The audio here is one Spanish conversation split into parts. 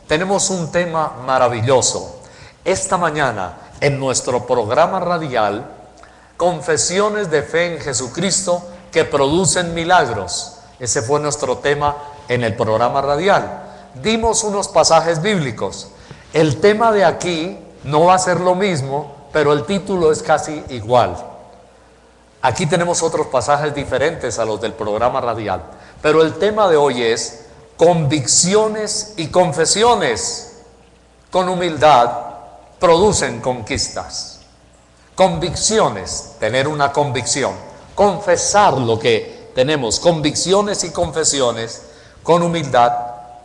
tenemos un tema maravilloso. Esta mañana, en nuestro programa radial, Confesiones de Fe en Jesucristo que producen milagros. Ese fue nuestro tema en el programa radial. Dimos unos pasajes bíblicos. El tema de aquí no va a ser lo mismo, pero el título es casi igual. Aquí tenemos otros pasajes diferentes a los del programa radial, pero el tema de hoy es convicciones y confesiones con humildad producen conquistas. Convicciones, tener una convicción, confesar lo que tenemos, convicciones y confesiones con humildad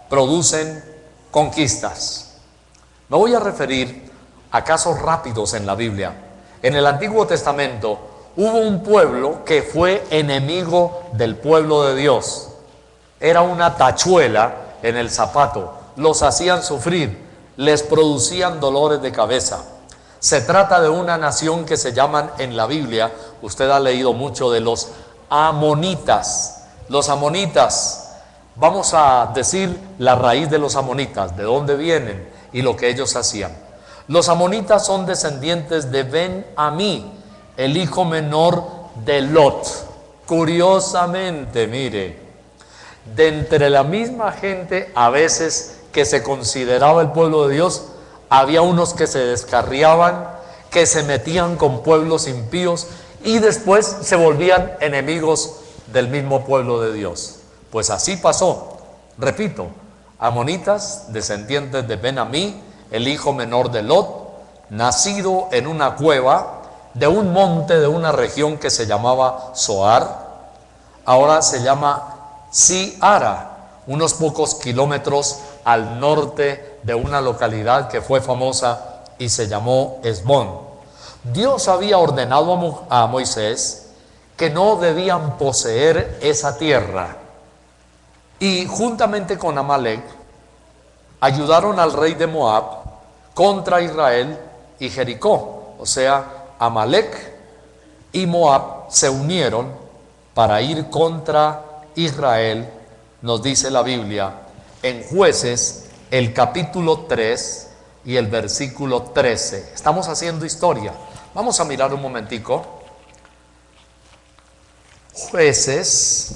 producen conquistas. Me voy a referir a casos rápidos en la Biblia. En el Antiguo Testamento hubo un pueblo que fue enemigo del pueblo de Dios. Era una tachuela en el zapato, los hacían sufrir, les producían dolores de cabeza. Se trata de una nación que se llaman en la Biblia, usted ha leído mucho de los amonitas. Los amonitas, vamos a decir la raíz de los amonitas, de dónde vienen y lo que ellos hacían. Los amonitas son descendientes de Ben-Amí, el hijo menor de Lot. Curiosamente, mire, de entre la misma gente a veces que se consideraba el pueblo de Dios, había unos que se descarriaban, que se metían con pueblos impíos y después se volvían enemigos del mismo pueblo de Dios. Pues así pasó. Repito, amonitas, descendientes de Ben-Amí, el hijo menor de Lot, nacido en una cueva de un monte de una región que se llamaba Zoar, ahora se llama Ziara, unos pocos kilómetros al norte de una localidad que fue famosa y se llamó Esbón. Dios había ordenado a Moisés que no debían poseer esa tierra, y juntamente con Amalek ayudaron al rey de Moab contra Israel y Jericó. O sea, Amalek y Moab se unieron para ir contra Israel, nos dice la Biblia en Jueces, el capítulo 3 y el versículo 13. Estamos haciendo historia. Vamos a mirar un momentico. Jueces,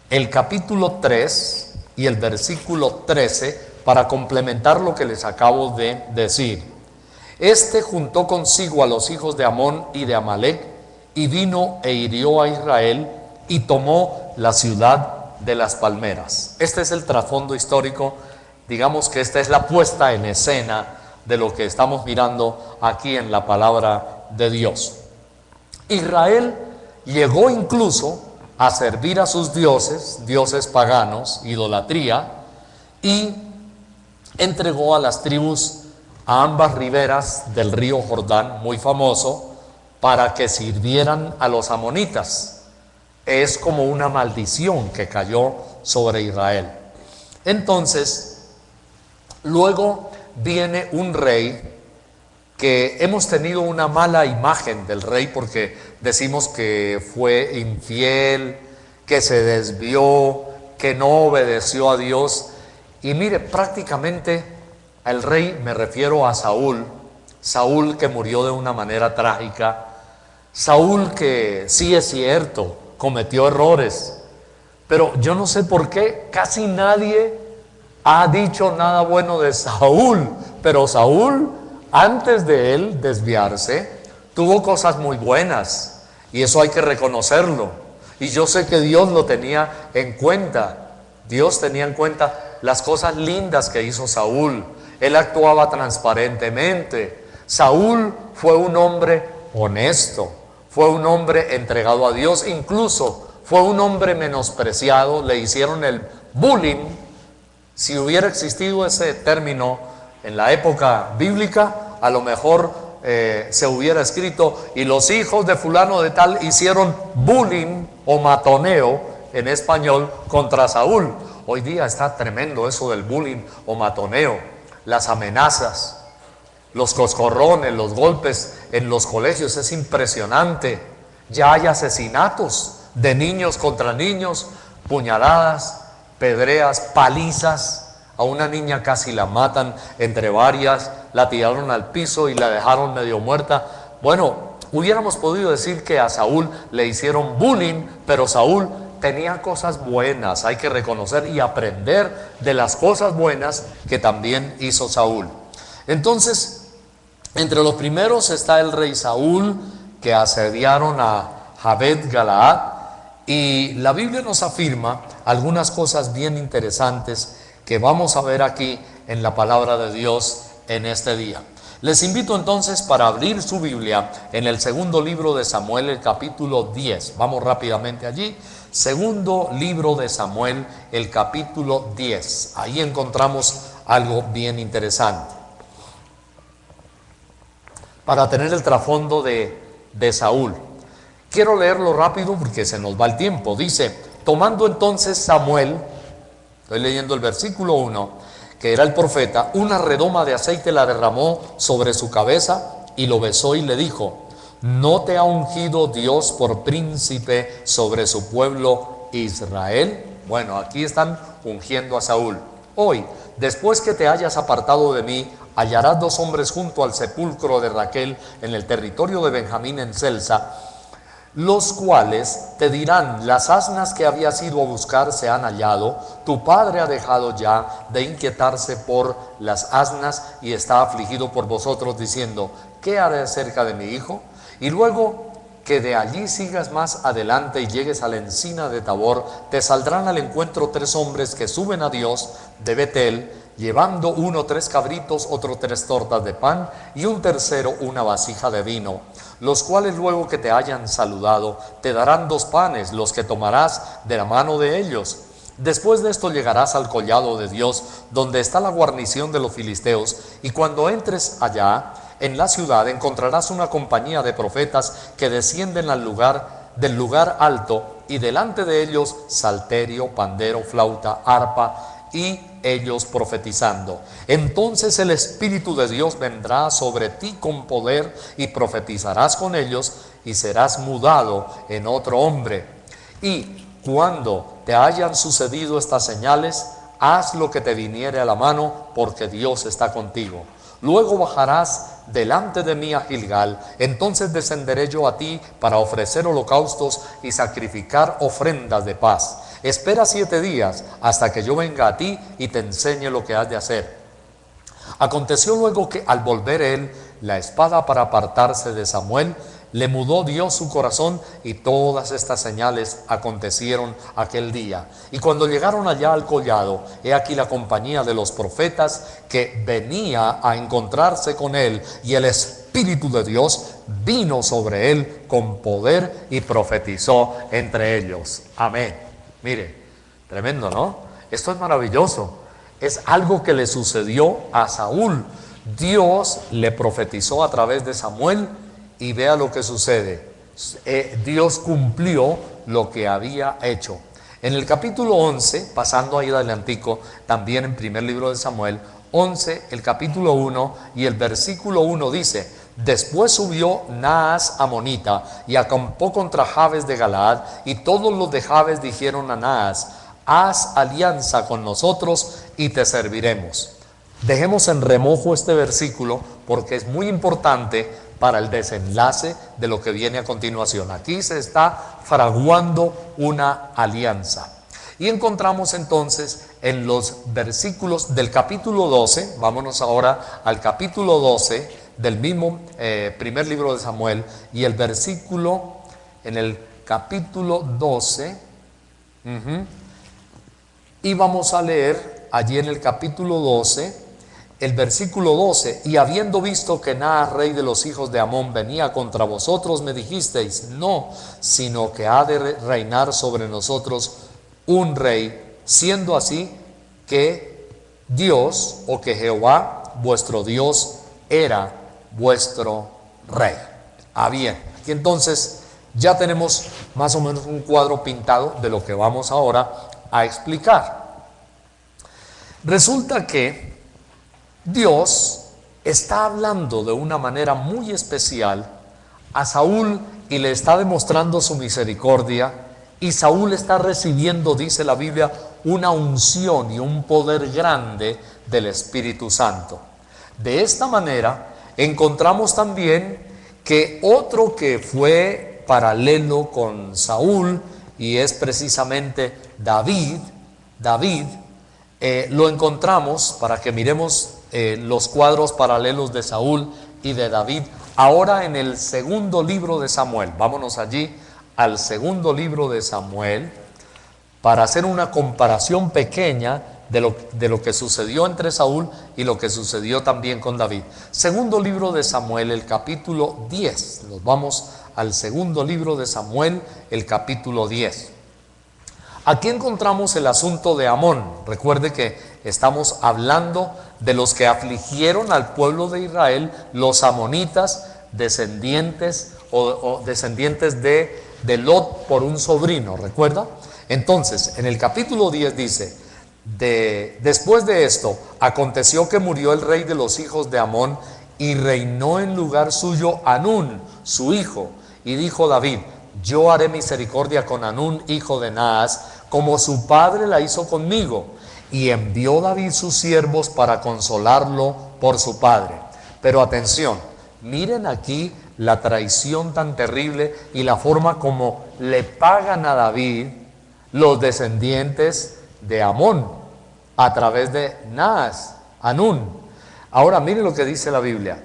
el capítulo 3 y el versículo 13, para complementar lo que les acabo de decir. Este juntó consigo a los hijos de Amón y de Amalek, y vino e hirió a Israel, y tomó la ciudad de las palmeras. Este es el trasfondo histórico. Digamos que esta es la puesta en escena de lo que estamos mirando aquí en la palabra de Dios. Israel llegó incluso a servir a sus dioses, dioses paganos, idolatría, y entregó a las tribus a ambas riberas del río Jordán, muy famoso, para que sirvieran a los amonitas. Es como una maldición que cayó sobre Israel. Entonces, luego viene un rey que hemos tenido una mala imagen del rey porque decimos que fue infiel, que se desvió, que no obedeció a Dios. Y mire, prácticamente al rey me refiero a Saúl. Saúl que murió de una manera trágica. Saúl que sí es cierto, cometió errores, pero yo no sé por qué casi nadie ha dicho nada bueno de Saúl. Pero Saúl, antes de él desviarse, tuvo cosas muy buenas, y eso hay que reconocerlo. Y yo sé que Dios lo tenía en cuenta. Dios tenía en cuenta las cosas lindas que hizo Saúl. Él actuaba transparentemente. Saúl fue un hombre honesto, fue un hombre entregado a Dios, incluso fue un hombre menospreciado, le hicieron el bullying. Si hubiera existido ese término en la época bíblica, a lo mejor se hubiera escrito: y los hijos de fulano de tal hicieron bullying o matoneo en español contra Saúl. Hoy día está tremendo eso del bullying o matoneo, las amenazas, los coscorrones, los golpes en los colegios, es impresionante. Ya hay asesinatos de niños contra niños, puñaladas, pedreas, palizas. a una niña casi la matan, entre varias la tiraron al piso y la dejaron medio muerta. Bueno, hubiéramos podido decir que a Saúl le hicieron bullying, pero Saúl tenía cosas buenas, hay que reconocer y aprender de las cosas buenas que también hizo Saúl. Entonces, entre los primeros está el rey Saúl, que asediaron a Jabet Galaad, y la Biblia nos afirma algunas cosas bien interesantes que vamos a ver aquí en la palabra de Dios en este día. Les invito entonces para abrir su Biblia en el segundo libro de Samuel, el capítulo 10. Vamos rápidamente allí. Segundo libro de Samuel, el capítulo 10. Ahí encontramos algo bien interesante. Para tener el trasfondo de Saúl. Quiero leerlo rápido porque se nos va el tiempo. Dice, tomando entonces Samuel, estoy leyendo el versículo 1, que era el profeta, una redoma de aceite la derramó sobre su cabeza y lo besó y le dijo, ¿no te ha ungido Dios por príncipe sobre su pueblo Israel? Bueno, aquí están ungiendo a Saúl. Hoy, después que te hayas apartado de mí, hallarás dos hombres junto al sepulcro de Raquel en el territorio de Benjamín en Selsa, los cuales te dirán, las asnas que habías ido a buscar se han hallado, tu padre ha dejado ya de inquietarse por las asnas y está afligido por vosotros diciendo, ¿qué haré acerca de mi hijo? Y luego que de allí sigas más adelante y llegues a la encina de Tabor, te saldrán al encuentro tres hombres que suben a Dios de Betel, llevando uno 3 cabritos, otro 3 tortas de pan y un tercero una vasija de vino, los cuales luego que te hayan saludado te darán 2 panes, los que tomarás de la mano de ellos. Después de esto llegarás al collado de Dios, donde está la guarnición de los filisteos, y cuando entres allá en la ciudad encontrarás una compañía de profetas que descienden del lugar alto, y delante de ellos salterio, pandero, flauta, arpa, y ellos profetizando. Entonces el Espíritu de Dios vendrá sobre ti con poder y profetizarás con ellos y serás mudado en otro hombre. Y cuando te hayan sucedido estas señales, haz lo que te viniere a la mano, porque Dios está contigo. Luego bajarás delante de mí a Gilgal, entonces descenderé yo a ti para ofrecer holocaustos y sacrificar ofrendas de paz. Espera 7 días hasta que yo venga a ti y te enseñe lo que has de hacer. Aconteció luego que al volver él la espada para apartarse de Samuel, le mudó Dios su corazón, y todas estas señales acontecieron aquel día. Y cuando llegaron allá al collado, he aquí la compañía de los profetas que venía a encontrarse con él, y el Espíritu de Dios vino sobre él con poder y profetizó entre ellos. Amén. Mire, tremendo, ¿no? Esto es maravilloso. Es algo que le sucedió a Saúl. Dios le profetizó a través de Samuel, y vea lo que sucede. Dios cumplió lo que había hecho. En el capítulo 11, pasando ahí adelantico, también en primer libro de Samuel, 11, el capítulo 1 y el versículo 1 dice, después subió Naas amonita y acampó contra Jabes de Galaad, y todos los de Jabes dijeron a Naas, haz alianza con nosotros y te serviremos. Dejemos en remojo este versículo porque es muy importante para el desenlace de lo que viene a continuación. Aquí se está fraguando una alianza. Y encontramos entonces en los versículos del capítulo 12, vámonos ahora al capítulo 12 del mismo primer libro de Samuel, y el versículo en el capítulo 12, y vamos a leer allí en el capítulo 12, el versículo 12, y habiendo visto que Naas, rey de los hijos de Amón, venía contra vosotros, me dijisteis, no, sino que ha de reinar sobre nosotros un rey, siendo así que Dios, o que Jehová, vuestro Dios, era vuestro rey. Bien, aquí entonces ya tenemos más o menos un cuadro pintado de lo que vamos ahora a explicar. Resulta que Dios está hablando de una manera muy especial a Saúl y le está demostrando su misericordia, y Saúl está recibiendo, dice la Biblia, una unción y un poder grande del Espíritu Santo. De esta manera encontramos también que otro que fue paralelo con Saúl, y es precisamente David, lo encontramos, para que miremos los cuadros paralelos de Saúl y de David, ahora en el segundo libro de Samuel. Vámonos allí al segundo libro de Samuel para hacer una comparación pequeña de lo que sucedió entre Saúl y lo que sucedió también con David. Segundo libro de Samuel, el capítulo 10. Nos vamos al segundo libro de Samuel, el capítulo 10. Aquí encontramos el asunto de Amón. Recuerde que estamos hablando de los que afligieron al pueblo de Israel, los amonitas, descendientes de Lot por un sobrino, ¿recuerda? Entonces, en el capítulo 10 dice: después de esto, aconteció que murió el rey de los hijos de Amón, y reinó en lugar suyo Hanún, su hijo. Y dijo David: yo haré misericordia con Hanún, hijo de Naas, como su padre la hizo conmigo. Y envió David sus siervos para consolarlo por su padre. Pero atención, miren aquí la traición tan terrible y la forma como le pagan a David los descendientes de Amón a través de Naas, Hanún. Ahora miren lo que dice la Biblia.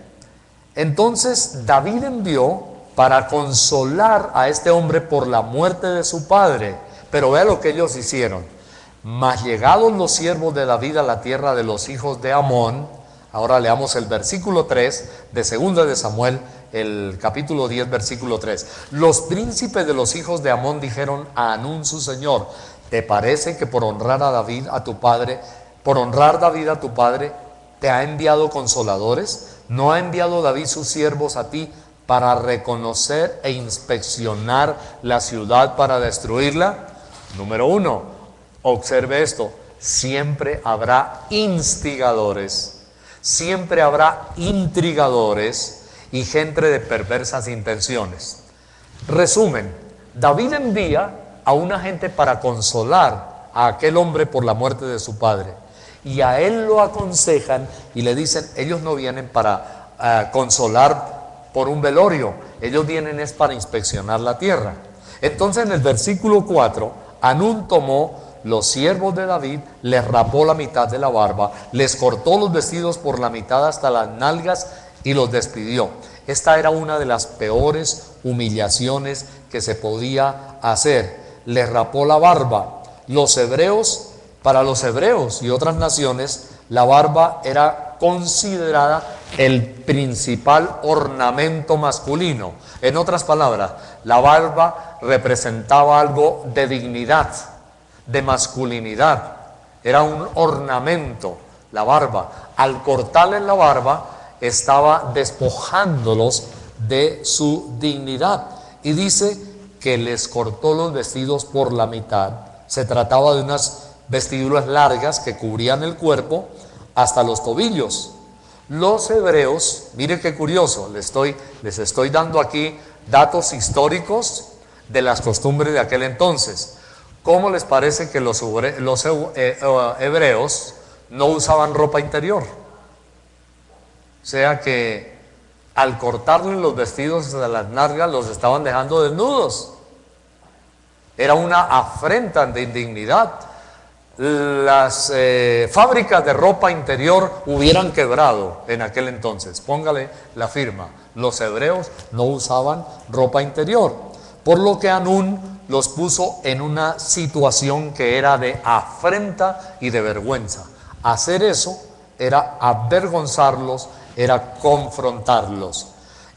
Entonces David envió para consolar a este hombre por la muerte de su padre. Pero vea lo que ellos hicieron. Mas llegados los siervos de David a la tierra de los hijos de Amón. Ahora leamos el versículo 3 de segunda de Samuel, el capítulo 10, versículo 3. Los príncipes de los hijos de Amón dijeron a Hanún su señor: ¿te parece que por honrar a David a tu padre, te ha enviado consoladores? ¿No ha enviado David sus siervos a ti para reconocer e inspeccionar la ciudad para destruirla? Número 1, observe esto: siempre habrá instigadores, siempre habrá intrigadores y gente de perversas intenciones. Resumen: David envía a una gente para consolar a aquel hombre por la muerte de su padre, y a él lo aconsejan y le dicen: ellos no vienen para consolar por un velorio, ellos vienen es para inspeccionar la tierra. Entonces en el versículo 4, Hanún tomó los siervos de David, les rapó la mitad de la barba, les cortó los vestidos por la mitad hasta las nalgas y los despidió. Esta era una de las peores humillaciones que se podía hacer. Les rapó la barba. Para los hebreos y otras naciones, la barba era considerada el principal ornamento masculino. En otras palabras, la barba representaba algo de dignidad, de masculinidad. Era un ornamento, la barba. Al cortarle la barba, estaba despojándolos de su dignidad. Y dice que les cortó los vestidos por la mitad. Se trataba de unas vestiduras largas que cubrían el cuerpo hasta los tobillos. Los hebreos, mire qué curioso, les estoy dando aquí datos históricos de las costumbres de aquel entonces. ¿Cómo les parece que los hebreos no usaban ropa interior? O sea que al cortarle los vestidos de las nalgas los estaban dejando desnudos. Era una afrenta de indignidad. Las fábricas de ropa interior hubieran quebrado en aquel entonces. Póngale la firma: los hebreos no usaban ropa interior, por lo que Hanún los puso en una situación que era de afrenta y de vergüenza. Hacer eso era avergonzarlos, era confrontarlos.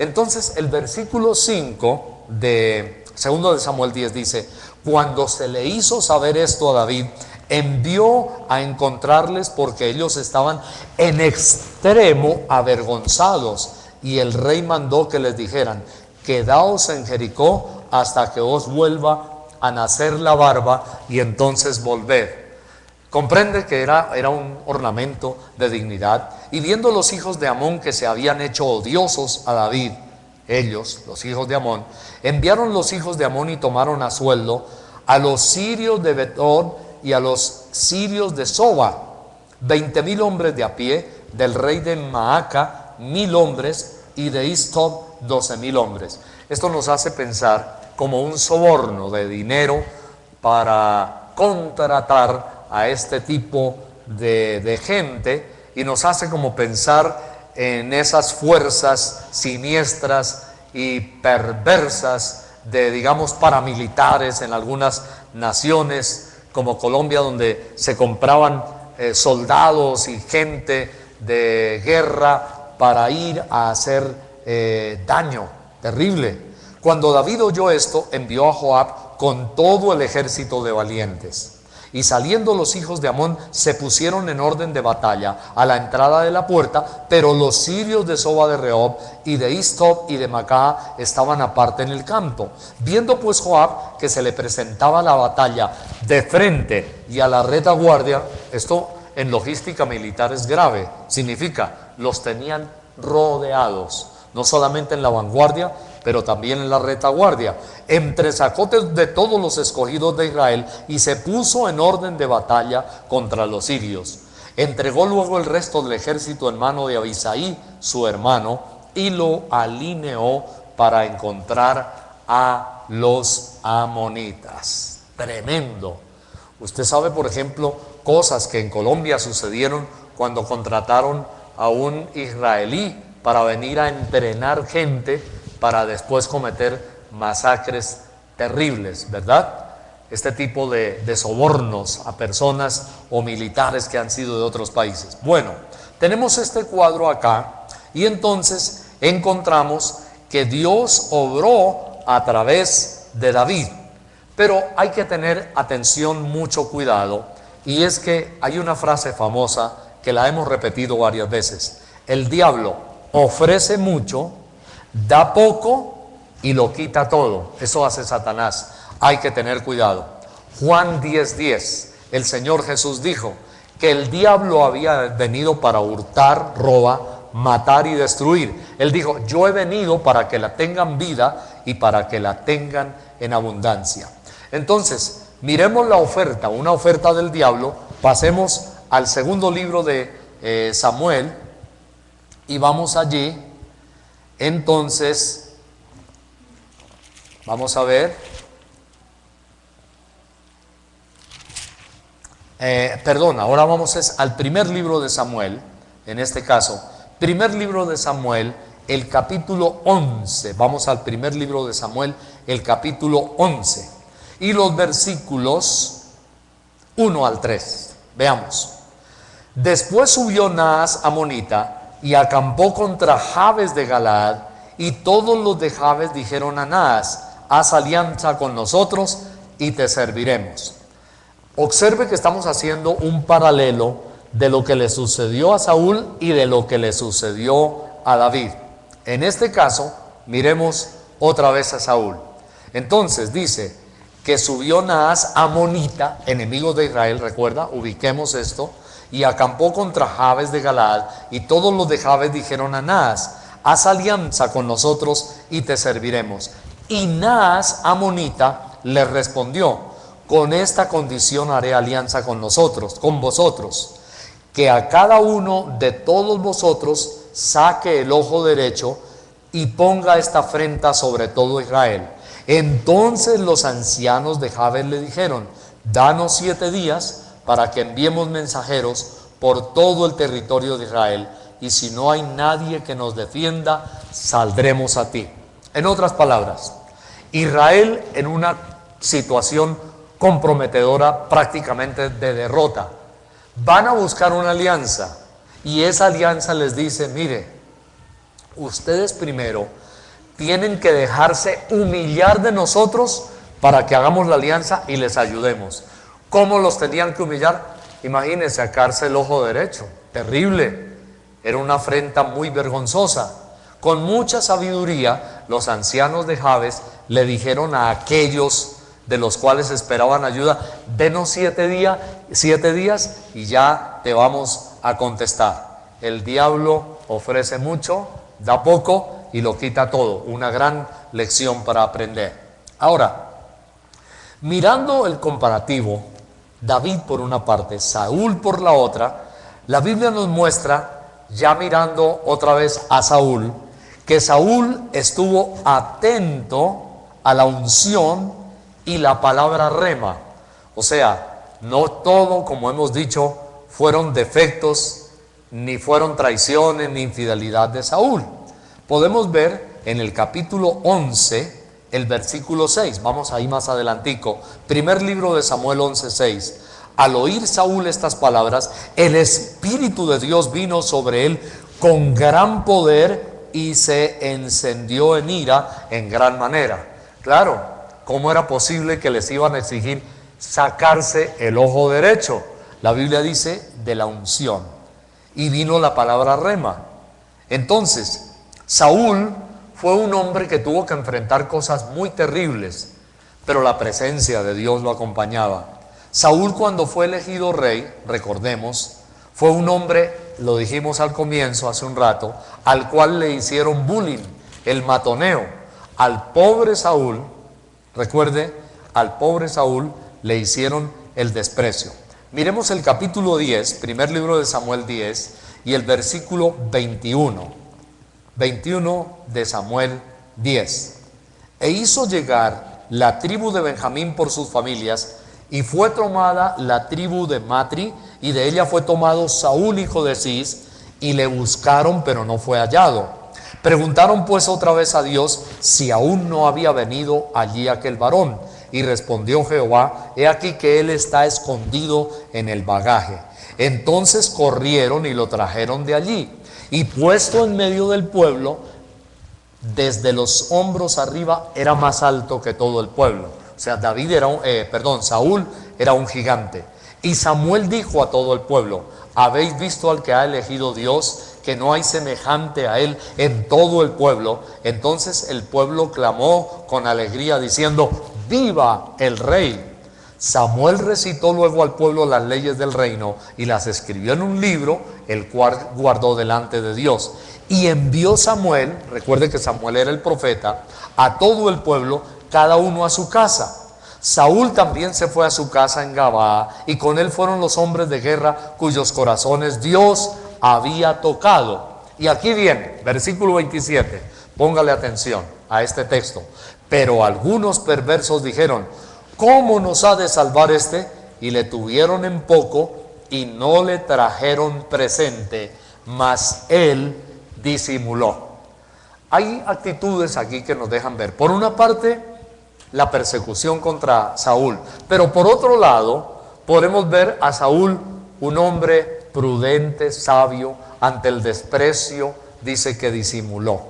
Entonces el versículo 5 de 2 de Samuel 10 dice: cuando se le hizo saber esto a David, envió a encontrarles porque ellos estaban en extremo avergonzados, y el rey mandó que les dijeran: quedaos en Jericó hasta que os vuelva a nacer la barba, y entonces volved. Comprende que era un ornamento de dignidad. Y viendo los hijos de Amón que se habían hecho odiosos a David, ellos, los hijos de Amón, enviaron los hijos de Amón y tomaron a sueldo a los sirios de Betor y a los sirios de Soba, 20,000 hombres de a pie, del rey de Maaca 1,000 hombres, y de Istob 12,000 hombres. Esto nos hace pensar como un soborno de dinero para contratar a este tipo de gente, y nos hace como pensar en esas fuerzas siniestras y perversas de, digamos, paramilitares en algunas naciones como Colombia, donde se compraban soldados y gente de guerra para ir a hacer daño terrible. Cuando David oyó esto, envió a Joab con todo el ejército de valientes. Y saliendo los hijos de Amón se pusieron en orden de batalla a la entrada de la puerta, pero los sirios de Soba de Rehob y de Istob y de Macá estaban aparte en el campo. Viendo pues Joab que se le presentaba la batalla de frente y a la retaguardia, esto en logística militar es grave, significa los tenían rodeados, no solamente en la vanguardia, pero también en la retaguardia, entresacó de todos los escogidos de Israel y se puso en orden de batalla contra los sirios. Entregó luego el resto del ejército en mano de Abisaí, su hermano, y lo alineó para encontrar a los amonitas. Tremendo. Usted sabe, por ejemplo, cosas que en Colombia sucedieron cuando contrataron a un israelí para venir a entrenar gente para después cometer masacres terribles, ¿verdad? Este tipo de sobornos a personas o militares que han sido de otros países. Bueno, tenemos este cuadro acá y entonces encontramos que Dios obró a través de David. Pero hay que tener atención, mucho cuidado, y es que hay una frase famosa que la hemos repetido varias veces. El diablo ofrece mucho, da poco y lo quita todo. Eso hace Satanás. Hay que tener cuidado. Juan 10:10, el Señor Jesús dijo que el diablo había venido para hurtar, robar, matar y destruir. Él dijo, yo he venido para que la tengan vida y para que la tengan en abundancia. Entonces, miremos la oferta, una oferta del diablo. Pasemos al segundo libro de Samuel y vamos allí. Entonces, vamos a ver, ahora vamos al primer libro de Samuel, en este caso, primer libro de Samuel, el capítulo 11, vamos al primer libro de Samuel, el capítulo 11, y los versículos 1 al 3, veamos. Después subió Naas amonita, y acampó contra Jabes de Galaad, y todos los de Jabes dijeron a Naas, haz alianza con nosotros y te serviremos. Observe que estamos haciendo un paralelo de lo que le sucedió a Saúl y de lo que le sucedió a David. En este caso, miremos otra vez a Saúl. Entonces dice que subió Naas amonita, enemigo de Israel, recuerda, ubiquemos esto, y acampó contra Jabes de Galaad, y todos los de Jabes dijeron a Naas, haz alianza con nosotros y te serviremos. Y Naas amonita le respondió, con esta condición haré alianza con nosotros, con vosotros, que a cada uno de todos vosotros saque el ojo derecho y ponga esta afrenta sobre todo Israel. Entonces los ancianos de Jabes le dijeron, danos 7 días para que enviemos mensajeros por todo el territorio de Israel, y si no hay nadie que nos defienda, saldremos a ti. En otras palabras, Israel en una situación comprometedora, prácticamente de derrota, van a buscar una alianza, y esa alianza les dice, mire, ustedes primero tienen que dejarse humillar de nosotros para que hagamos la alianza y les ayudemos. ¿Cómo los tenían que humillar? Imagínense, sacarse el ojo derecho, terrible, era una afrenta muy vergonzosa. Con mucha sabiduría, los ancianos de Jabes le dijeron a aquellos de los cuales esperaban ayuda, denos 7 días y ya te vamos a contestar. El diablo ofrece mucho, da poco y lo quita todo. Una gran lección para aprender. Ahora, mirando el comparativo David por una parte, Saúl por la otra, la Biblia nos muestra, ya mirando otra vez a Saúl, que Saúl estuvo atento a la unción y la palabra rema. O sea, no todo, como hemos dicho, fueron defectos, ni fueron traiciones, ni infidelidad de Saúl. Podemos ver en el capítulo 11, el versículo 6. Vamos ahí más adelantico. Primer libro de Samuel 11:6. Al oír Saúl estas palabras, el Espíritu de Dios vino sobre él con gran poder y se encendió en ira en gran manera. Claro, ¿cómo era posible que les iban a exigir sacarse el ojo derecho? La Biblia dice de la unción. Y vino la palabra rema. Entonces, Saúl fue un hombre que tuvo que enfrentar cosas muy terribles, pero la presencia de Dios lo acompañaba. Saúl, cuando fue elegido rey, recordemos, fue un hombre, lo dijimos al comienzo hace un rato, al cual le hicieron bullying, el matoneo. Al pobre Saúl, recuerde, al pobre Saúl le hicieron el desprecio. Miremos el capítulo 10, primer libro de Samuel 10, y el versículo 21. 21 de Samuel 10. E hizo llegar la tribu de Benjamín por sus familias, y fue tomada la tribu de Matri, y de ella fue tomado Saúl, hijo de Cis, y le buscaron, pero no fue hallado. Preguntaron pues otra vez a Dios si aún no había venido allí aquel varón. Y respondió Jehová: he aquí que él está escondido en el bagaje. Entonces corrieron y lo trajeron de allí. Y puesto en medio del pueblo, desde los hombros arriba, era más alto que todo el pueblo. O sea, Saúl era un gigante. Y Samuel dijo a todo el pueblo: ¿habéis visto al que ha elegido Dios, que no hay semejante a él en todo el pueblo? Entonces el pueblo clamó con alegría diciendo: ¡viva el rey! Samuel recitó luego al pueblo las leyes del reino y las escribió en un libro, el cual guardó delante de Dios. Y envió Samuel, recuerde que Samuel era el profeta, a todo el pueblo, cada uno a su casa. Saúl también se fue a su casa en Gabaa, y con él fueron los hombres de guerra cuyos corazones Dios había tocado. Y aquí viene, versículo 27, póngale atención a este texto. Pero algunos perversos dijeron: ¿cómo nos ha de salvar este? Y le tuvieron en poco y no le trajeron presente, mas él disimuló. Hay actitudes aquí que nos dejan ver. Por una parte, la persecución contra Saúl, pero por otro lado, podemos ver a Saúl, un hombre prudente, sabio. Ante el desprecio, dice que disimuló.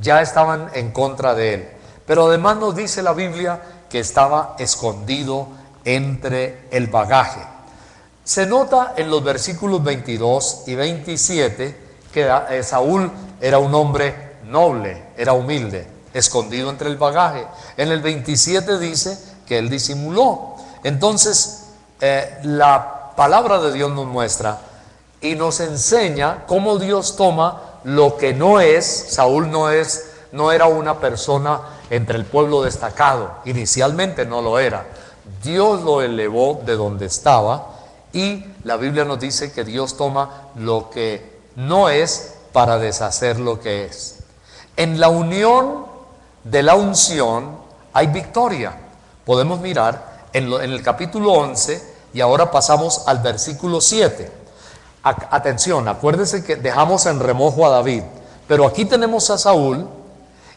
Ya estaban en contra de él. Pero además nos dice la Biblia que estaba escondido entre el bagaje. Se nota en los versículos 22 y 27 que Saúl era un hombre noble, era humilde, escondido entre el bagaje. En el 27 dice que él disimuló. Entonces, la palabra de Dios nos muestra y nos enseña cómo Dios toma lo que no es. Saúl no era una persona entre el pueblo destacado, inicialmente no lo era. Dios lo elevó de donde estaba, y la Biblia nos dice que Dios toma lo que no es para deshacer lo que es. En la unión de la unción hay victoria. Podemos mirar en el capítulo 11, y ahora pasamos al versículo 7. Atención, acuérdense que dejamos en remojo a David, pero aquí tenemos a Saúl.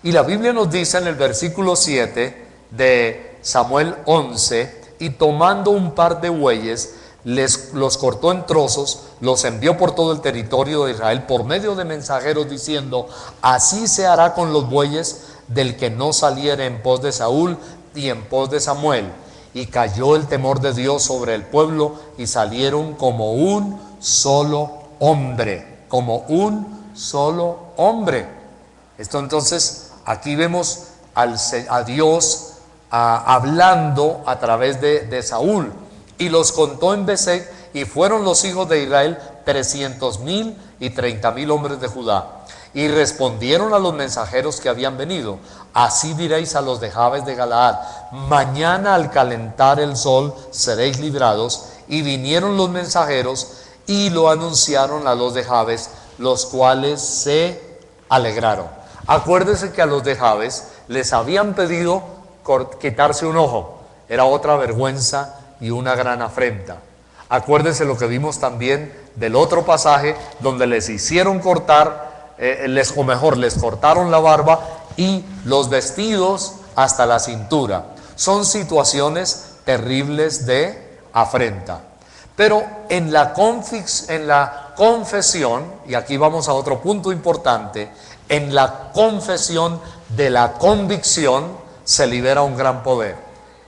Y la Biblia nos dice en el versículo 7 de Samuel 11: y tomando un par de bueyes, los cortó en trozos, los envió por todo el territorio de Israel por medio de mensajeros, diciendo: así se hará con los bueyes del que no saliere en pos de Saúl y en pos de Samuel. Y cayó el temor de Dios sobre el pueblo, y salieron como un solo hombre, como un solo hombre. Esto entonces, aquí vemos a Dios hablando a través de Saúl. Y los contó en Besek, y fueron los hijos de Israel 300,000 y 30,000 hombres de Judá. Y respondieron a los mensajeros que habían venido: así diréis a los de Jabes de Galaad: mañana al calentar el sol seréis librados. Y vinieron los mensajeros y lo anunciaron a los de Jabes, los cuales se alegraron. Acuérdese que a los de Jabes les habían pedido quitarse un ojo. Era otra vergüenza y una gran afrenta. Acuérdese lo que vimos también del otro pasaje, donde les hicieron cortar, les cortaron la barba y los vestidos hasta la cintura. Son situaciones terribles de afrenta. Pero en la confesión, y aquí vamos a otro punto importante, en la confesión de la convicción se libera un gran poder.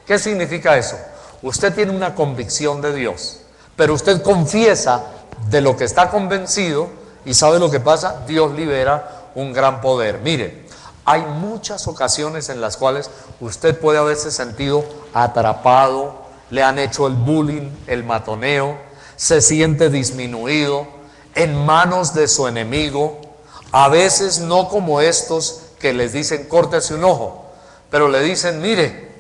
¿Qué significa eso? Usted tiene una convicción de Dios, pero usted confiesa de lo que está convencido, y ¿sabe lo que pasa? Dios libera un gran poder. Mire, hay muchas ocasiones en las cuales usted puede haberse sentido atrapado, le han hecho el bullying, el matoneo, se siente disminuido, en manos de su enemigo. A veces no como estos que les dicen córtese un ojo, pero le dicen: mire,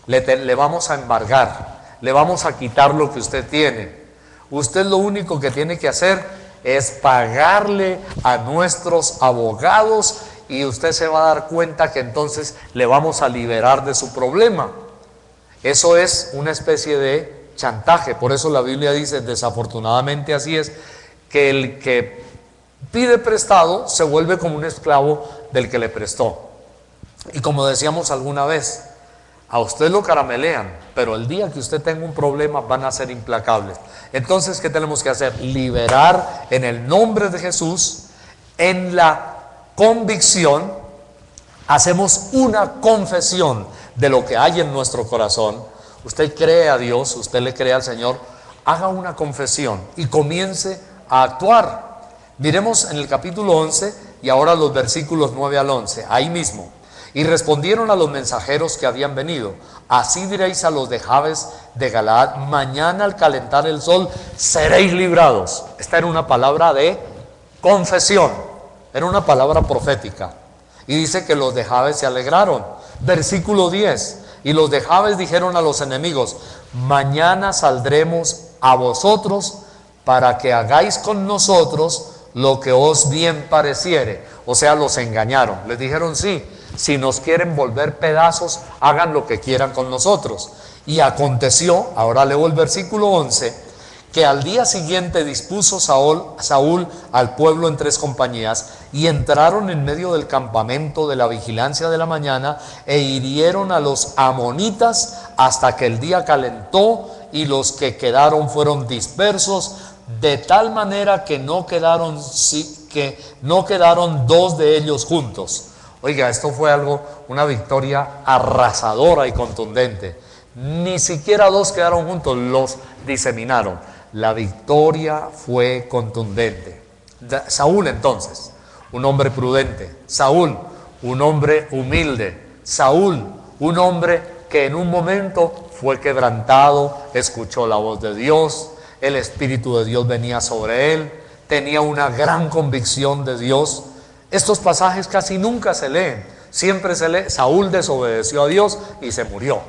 le vamos a embargar, le vamos a quitar lo que usted tiene. Usted lo único que tiene que hacer es pagarle a nuestros abogados y usted se va a dar cuenta que entonces le vamos a liberar de su problema. Eso es una especie de chantaje. Por eso la Biblia dice, desafortunadamente así es, que el que pide prestado se vuelve como un esclavo del que le prestó. Y como decíamos alguna vez, a usted lo caramelean, pero el día que usted tenga un problema van a ser implacables. Entonces, ¿qué tenemos que hacer? Liberar en el nombre de Jesús. En la convicción hacemos una confesión de lo que hay en nuestro corazón. Usted cree a Dios, usted le cree al Señor, haga una confesión y comience a actuar. Miremos en el capítulo 11 y ahora los versículos 9 al 11, ahí mismo. Y respondieron a los mensajeros que habían venido: así diréis a los de Jabes de Galaad: mañana al calentar el sol seréis librados. Esta era una palabra de confesión, era una palabra profética. Y dice que los de Jabes se alegraron. Versículo 10: y los de Jabes dijeron a los enemigos: mañana saldremos a vosotros para que hagáis con nosotros lo que os bien pareciere. O sea, los engañaron. Les dijeron: sí, si nos quieren volver pedazos, hagan lo que quieran con nosotros. Y aconteció, ahora leo el versículo 11, que al día siguiente dispuso Saúl al pueblo en 3 compañías, y entraron en medio del campamento de la vigilancia de la mañana, e hirieron a los amonitas hasta que el día calentó, y los que quedaron fueron dispersos, de tal manera que no quedaron 2 de ellos juntos. Oiga, esto fue una victoria arrasadora y contundente. Ni siquiera 2 quedaron juntos, los diseminaron. La victoria fue contundente. Saúl, entonces, un hombre prudente. Saúl, un hombre humilde. Saúl, un hombre que en un momento fue quebrantado, escuchó la voz de Dios, el Espíritu de Dios venía sobre él, tenía una gran convicción de Dios. Estos pasajes casi nunca se leen, siempre se lee: Saúl desobedeció a Dios y se murió.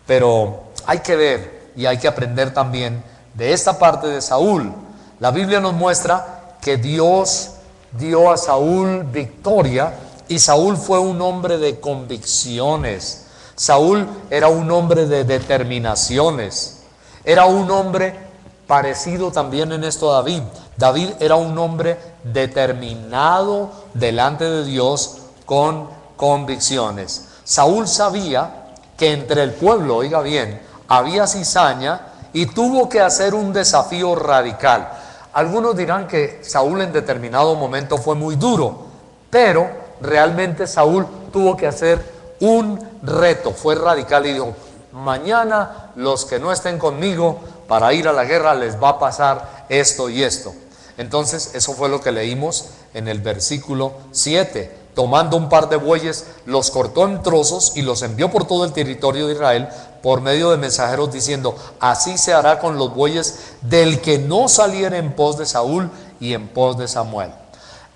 Pero hay que ver y hay que aprender también de esta parte de Saúl. La Biblia nos muestra que Dios dio a Saúl victoria, y Saúl fue un hombre de convicciones. Saúl era un hombre de determinaciones. Era un hombre parecido también en esto a David. David era un hombre determinado delante de Dios con convicciones. Saúl sabía que entre el pueblo, oiga bien, había cizaña, y tuvo que hacer un desafío radical. Algunos dirán que Saúl en determinado momento fue muy duro, pero realmente Saúl tuvo que hacer un reto, fue radical y dijo: mañana los que no estén conmigo para ir a la guerra les va a pasar esto y esto. Entonces eso fue lo que leímos en el versículo 7. Tomando un par de bueyes, los cortó en trozos y los envió por todo el territorio de Israel por medio de mensajeros, diciendo: así se hará con los bueyes del que no saliera en pos de Saúl y en pos de Samuel.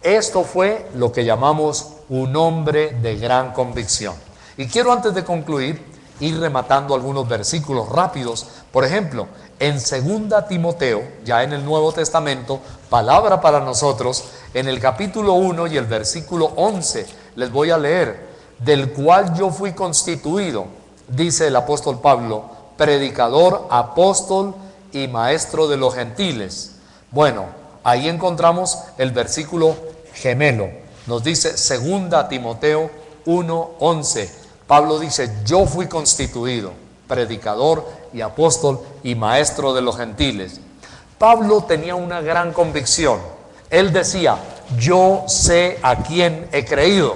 Esto fue lo que llamamos un hombre de gran convicción. Y quiero, antes de concluir, ir rematando algunos versículos rápidos. Por ejemplo, en 2 Timoteo, ya en el Nuevo Testamento, palabra para nosotros, en el capítulo 1 y el versículo 11, les voy a leer: del cual yo fui constituido, dice el apóstol Pablo, predicador, apóstol y maestro de los gentiles. Bueno, ahí encontramos el versículo gemelo. Nos dice 2 Timoteo 1:11. Pablo dice: yo fui constituido predicador y apóstol y maestro de los gentiles. Pablo tenía una gran convicción. Él decía: yo sé a quién he creído,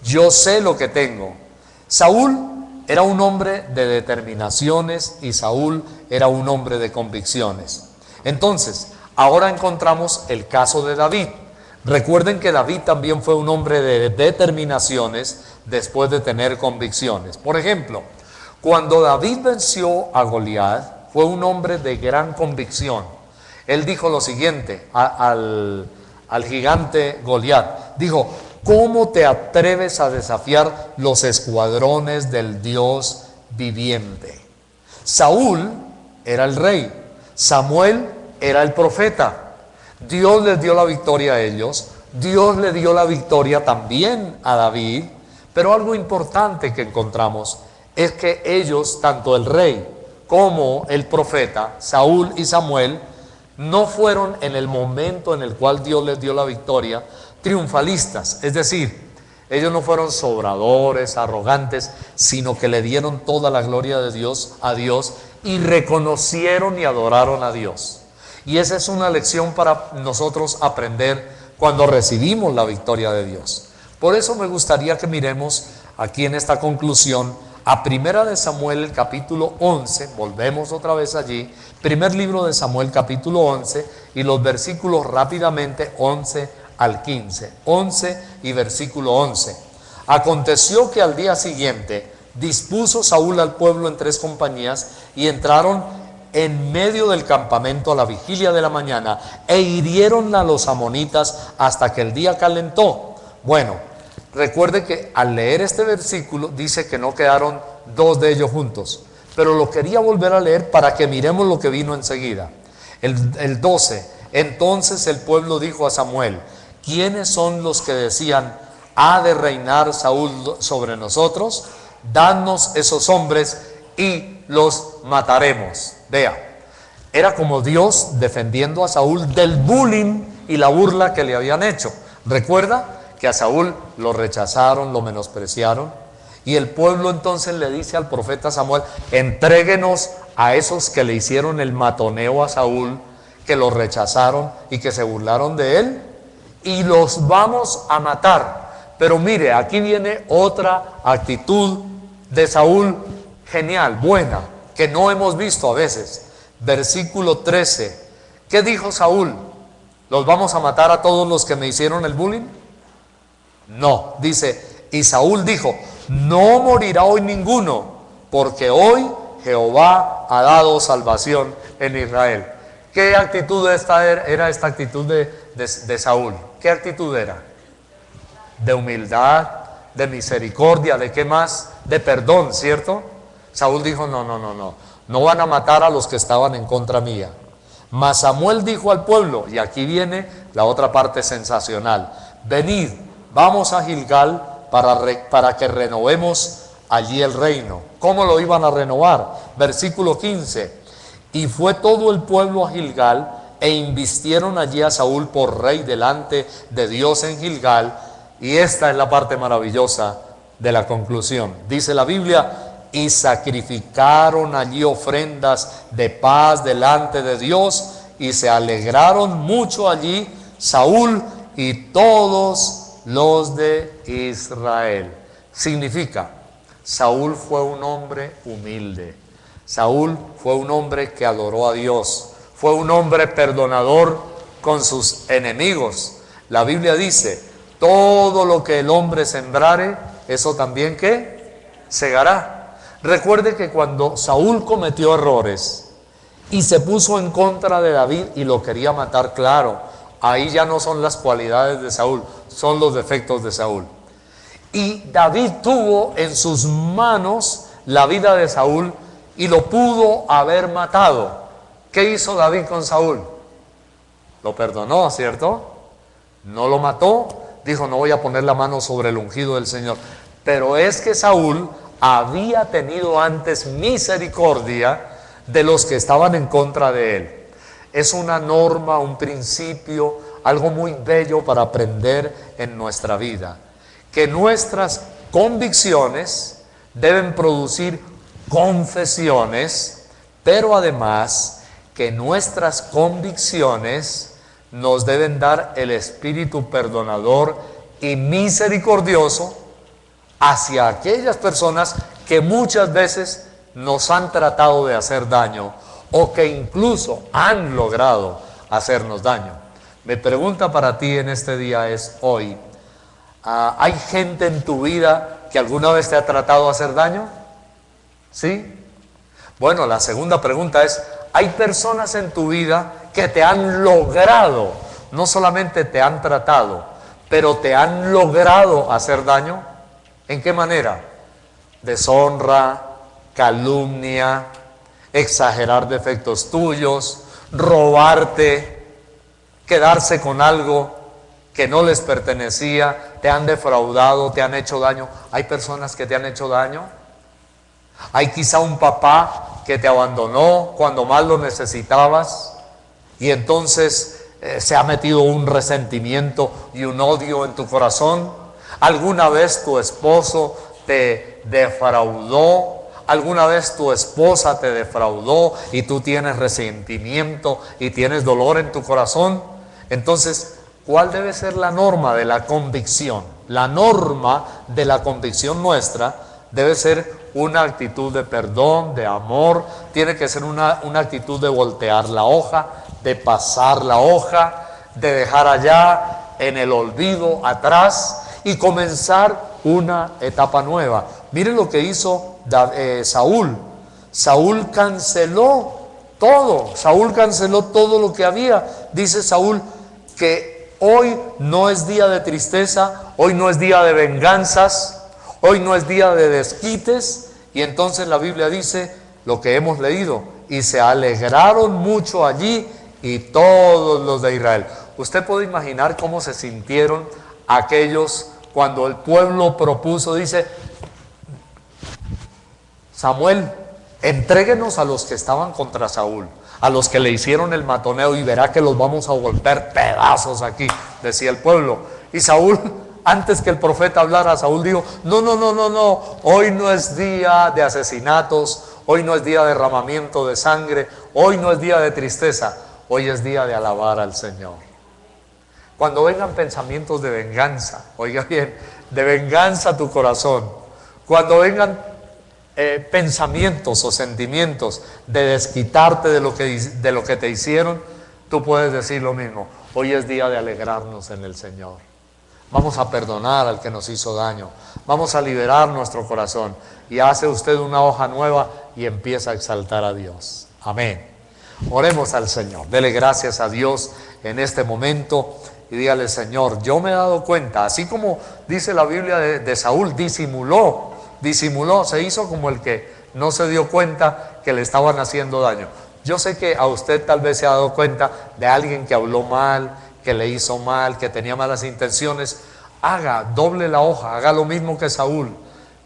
yo sé lo que tengo. Saúl era un hombre de determinaciones y Saúl era un hombre de convicciones. Entonces, ahora encontramos el caso de David. Recuerden que David también fue un hombre de determinaciones después de tener convicciones. Por ejemplo, cuando David venció a Goliat, fue un hombre de gran convicción. Él dijo lo siguiente al gigante Goliat. Dijo: ¿cómo te atreves a desafiar los escuadrones del Dios viviente? Saúl era el rey, Samuel era el profeta. Dios les dio la victoria a ellos, Dios le dio la victoria también a David, pero algo importante que encontramos es que ellos, tanto el rey como el profeta, Saúl y Samuel, no fueron en el momento en el cual Dios les dio la victoria triunfalistas. Es decir, ellos no fueron sobradores, arrogantes, sino que le dieron toda la gloria de Dios a Dios y reconocieron y adoraron a Dios. Y esa es una lección para nosotros aprender cuando recibimos la victoria de Dios. Por eso me gustaría que miremos aquí en esta conclusión a 1 Samuel, el capítulo 11, volvemos otra vez allí, primer libro de Samuel, capítulo 11, y los versículos rápidamente 11 al 15, 11 y versículo 11. Aconteció que al día siguiente dispuso Saúl al pueblo en 3 compañías y entraron en medio del campamento a la vigilia de la mañana e hirieron a los amonitas hasta que el día calentó. Bueno, recuerde que al leer este versículo dice que no quedaron 2 de ellos juntos, pero lo quería volver a leer para que miremos lo que vino enseguida. El 12, entonces el pueblo dijo a Samuel: ¿quiénes son los que decían: ha de reinar Saúl sobre nosotros? Danos esos hombres y los mataremos. Vea, era como Dios defendiendo a Saúl del bullying y la burla que le habían hecho. Recuerda que a Saúl lo rechazaron, lo menospreciaron, y el pueblo entonces le dice al profeta Samuel: entréguenos a esos que le hicieron el matoneo a Saúl, que lo rechazaron y que se burlaron de él, y los vamos a matar. Pero mire, aquí viene otra actitud de Saúl genial, buena, que no hemos visto a veces. Versículo 13. ¿Qué dijo Saúl? ¿Los vamos a matar a todos los que me hicieron el bullying? No, dice: y Saúl dijo: no morirá hoy ninguno, porque hoy Jehová ha dado salvación en Israel. ¿Qué actitud era esta actitud de Saúl? ¿Qué actitud era? De humildad, de misericordia, ¿de qué más? De perdón, ¿cierto? Saúl dijo: no van a matar a los que estaban en contra mía. Mas Samuel dijo al pueblo, y aquí viene la otra parte sensacional: venid, vamos a Gilgal para que renovemos allí el reino. ¿Cómo lo iban a renovar? Versículo 15. Y fue todo el pueblo a Gilgal e invistieron allí a Saúl por rey delante de Dios en Gilgal. Y esta es la parte maravillosa de la conclusión. Dice la Biblia: y sacrificaron allí ofrendas de paz delante de Dios, y se alegraron mucho allí Saúl y todos los de Israel. Significa, Saúl fue un hombre humilde, Saúl fue un hombre que adoró a Dios, fue un hombre perdonador con sus enemigos. La Biblia dice: todo lo que el hombre sembrare, eso también ¿qué? Segará. Recuerde que cuando Saúl cometió errores y se puso en contra de David y lo quería matar, claro, ahí ya no son las cualidades de Saúl, son los defectos de Saúl. Y David tuvo en sus manos la vida de Saúl y lo pudo haber matado. ¿Qué hizo David con Saúl? Lo perdonó, ¿cierto? No lo mató, dijo: no voy a poner la mano sobre el ungido del Señor. Pero es que Saúl había tenido antes misericordia de los que estaban en contra de él. Es una norma, un principio, algo muy bello para aprender en nuestra vida, que nuestras convicciones deben producir confesiones, pero además que nuestras convicciones nos deben dar el espíritu perdonador y misericordioso hacia aquellas personas que muchas veces nos han tratado de hacer daño o que incluso han logrado hacernos daño. Mi pregunta para ti en este día es hoy: ¿hay gente en tu vida que alguna vez te ha tratado de hacer daño? ¿Sí? Bueno, la segunda pregunta es: ¿hay personas en tu vida que te han logrado, no solamente te han tratado, pero te han logrado hacer daño? ¿En qué manera? Deshonra, calumnia, exagerar defectos tuyos, robarte, quedarse con algo que no les pertenecía, te han defraudado, te han hecho daño. ¿Hay personas que te han hecho daño? Hay quizá un papá que te abandonó cuando más lo necesitabas y entonces se ha metido un resentimiento y un odio en tu corazón. ¿Alguna vez tu esposo te defraudó? ¿Alguna vez tu esposa te defraudó y tú tienes resentimiento y tienes dolor en tu corazón? Entonces, ¿cuál debe ser la norma de la convicción? La norma de la convicción nuestra debe ser una actitud de perdón, de amor. Tiene que ser una actitud de voltear la hoja, de pasar la hoja, de dejar allá en el olvido atrás y comenzar una etapa nueva. Miren lo que hizo Saúl. Saúl canceló todo. Saúl canceló todo lo que había. Dice Saúl que hoy no es día de tristeza, hoy no es día de venganzas, hoy no es día de desquites. Y entonces la Biblia dice lo que hemos leído: y se alegraron mucho allí y todos los de Israel. Usted puede imaginar cómo se sintieron aquellos cuando el pueblo propuso, dice: Samuel, entréguenos a los que estaban contra Saúl, a los que le hicieron el matoneo, y verá que los vamos a volver pedazos aquí, decía el pueblo. Y Saúl, antes que el profeta hablara, Saúl dijo: no, hoy no es día de asesinatos, hoy no es día de derramamiento de sangre, hoy no es día de tristeza, hoy es día de alabar al Señor. Cuando vengan pensamientos de venganza, oiga bien, de venganza a tu corazón, cuando vengan pensamientos o sentimientos de desquitarte de lo que te hicieron, tú puedes decir lo mismo: hoy es día de alegrarnos en el Señor. Vamos a perdonar al que nos hizo daño, vamos a liberar nuestro corazón, y hace usted una hoja nueva y empieza a exaltar a Dios. Amén. Oremos al Señor, dele gracias a Dios en este momento y dígale: Señor, yo me he dado cuenta, así como dice la Biblia de Saúl, disimuló, se hizo como el que no se dio cuenta que le estaban haciendo daño. Yo sé que a usted tal vez se ha dado cuenta de alguien que habló mal, que le hizo mal, que tenía malas intenciones. Doble la hoja, haga lo mismo que Saúl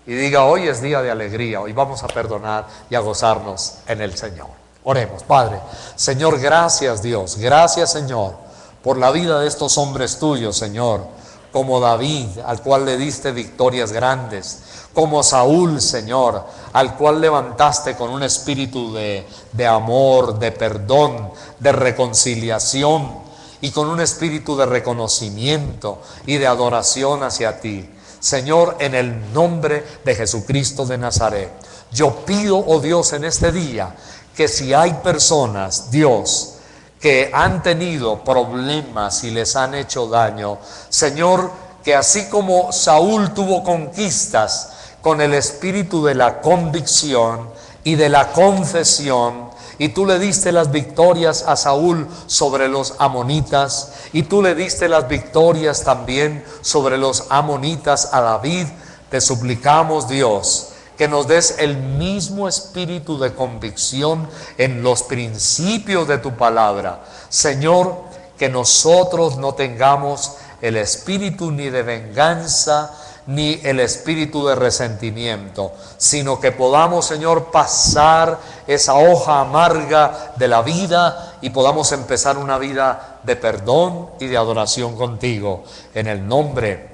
y diga: hoy es día de alegría, hoy vamos a perdonar y a gozarnos en el Señor. Oremos. Padre, Señor, gracias Dios, gracias Señor por la vida de estos hombres tuyos, Señor, como David, al cual le diste victorias grandes, como Saúl, Señor, al cual levantaste con un espíritu de amor, de perdón, de reconciliación, y con un espíritu de reconocimiento y de adoración hacia ti. Señor, en el nombre de Jesucristo de Nazaret, yo pido, oh Dios, en este día, que si hay personas, Dios, que han tenido problemas y les han hecho daño, Señor, que así como Saúl tuvo conquistas con el espíritu de la convicción y de la confesión y tú le diste las victorias a Saúl sobre los amonitas, y tú le diste las victorias también sobre los amonitas a David. Te suplicamos, Dios, que nos des el mismo espíritu de convicción en los principios de tu palabra. Señor, que nosotros no tengamos el espíritu ni de venganza, ni el espíritu de resentimiento, sino que podamos, Señor, pasar esa hoja amarga de la vida y podamos empezar una vida de perdón y de adoración contigo. En el nombre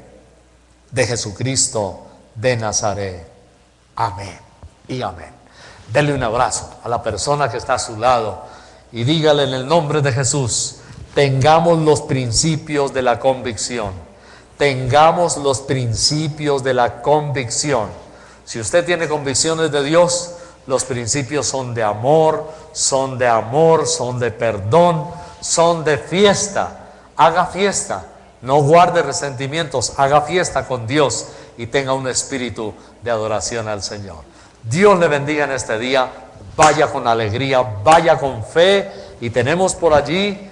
de Jesucristo de Nazaret. Amén y amén. Denle un abrazo a la persona que está a su lado y dígale en el nombre de Jesús: tengamos los principios de la convicción. Tengamos los principios de la convicción. Si usted tiene convicciones de Dios, los principios son de amor, son de perdón, son de fiesta. Haga fiesta, no guarde resentimientos, haga fiesta con Dios y tenga un espíritu de adoración al Señor. Dios le bendiga en este día. Vaya con alegría, vaya con fe, y tenemos por allí